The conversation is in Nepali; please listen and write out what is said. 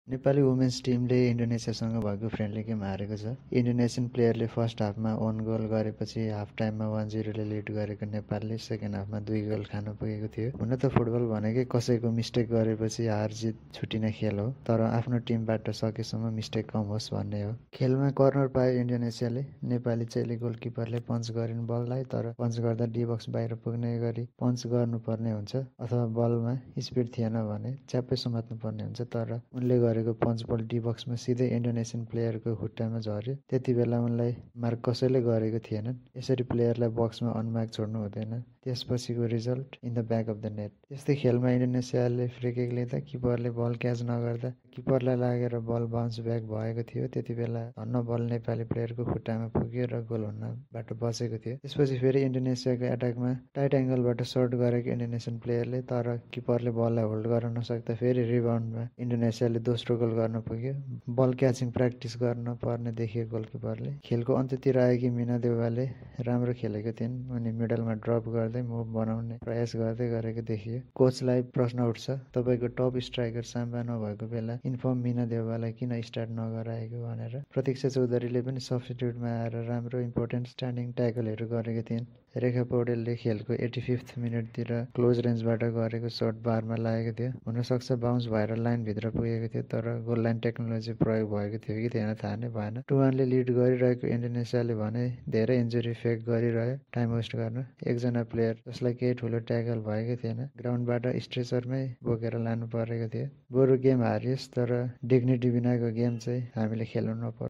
नेपाली वुमेन्स टिमले इन्डोनेसियासँग भएको फ्रेन्डली गेम हारेको छ। इन्डोनेसियन प्लेयरले फर्स्ट हाफमा 1 गोल गरेपछि हाफ टाइममा 1-0ले लिड गरेको नेपालले सेकेन्ड हाफमा 2 गोल खान पुगेको थियो। हुन त फुटबल भनेकै कसैको मिस्टेक गरेपछि हार जित छुटिने खेल हो, तर आफ्नो टिमबाट सकेसम्म मिस्टेक कम होस् भन्ने हो। खेलमा कर्नर पायो इन्डोनेसियाले। नेपाली चेली गोलकिपरले पञ्च गरिन् बललाई, तर पञ्च गर्दा डी बक्स बाहिर पुग्ने गरी पञ्च गर्नुपर्ने हुन्छ, अथवा बलमा स्पिड थिएन भने च्याप्पै समात्नु पर्ने हुन्छ। तर उनले गरेको पञ्च बल डी बक्समा सिधै इन्डोनेसियन प्लेयरको खुट्टामा झर्यो। त्यति बेला उनलाई मार्क कसैले गरेको थिएनन्। यसरी प्लेयरलाई बक्समा अनमार्क छोड्नु हुँदैन। त्यसपछिको result in the back of the net. त्यस्तै खेलमा इन्डोनेसियाले फ्री किक लिँदा किपरले बल क्याच नगर्दा किपरलाई लागेर बल बाउन्स ब्याक भएको थियो। त्यति बेला धन्न बल नेपाली प्लेयरको खुट्टामा पुग्यो र गोल हुनबाट बचेको थियो। त्यसपछि फेरि इन्डोनेसियाको एटाकमा टाइट एङ्गलबाट सर्ट गरेको इन्डोनेसियन प्लेयरले, तर किपरले बललाई होल्ड गर्न नसक्दा फेरि रिबाउन्डमा इन्डोनेसियाले दोस्रो गोल गर्न पुग्यो। बल क्याचिङ प्र्याक्टिस गर्न पर्ने देखियो गोलकिपरले। खेलको अन्त्यतिर आएकी मीना देउवाले राम्रो खेलेको थिइन्। उनी मिडलमा ड्रप गर्दै मुभ बनाउने प्रयास गर्दै गरेको देखियो। कोचलाई प्रश्न उठ्छ, तपाईँको टप स्ट्राइकर साम्बा नभएको बेला इन्फर्म मीना देउवालाई किन स्टार्ट नगराएको भनेर। प्रतीक्षा चौधरीले पनि सब्स्टिट्युटमा आएर राम्रो इम्पोर्टेन्ट स्ट्यान्डिङ ट्याकलहरू गरेकी थिइन्। रेखा पौडेलले खेलको 85th मिनेटतिर क्लोज रेन्जबाट गरेको सर्ट बारमा लागेको थियो। हुनसक्छ बाउन्स भएर लाइनभित्र पुगेको थियो, तर गोल लाइन टेक्नोलोजी प्रयोग भएको थियो कि थिएन थाहा नै भएन। 2-1ले लिड गरिरहेको इन्डोनेसियाले भने धेरै इन्जुरी फेक गरिरह्यो टाइम वेस्ट गर्न। एकजना प्लेयर जसलाई केही ठुलो ट्याकल भएको थिएन, ग्राउन्डबाट स्ट्रेचरमै बोकेर लानु परेको थियो। बरु गेम हारियोस्, तर डिग्निटी बिनाको गेम चाहिँ हामीले खेल्नु नपर्छ।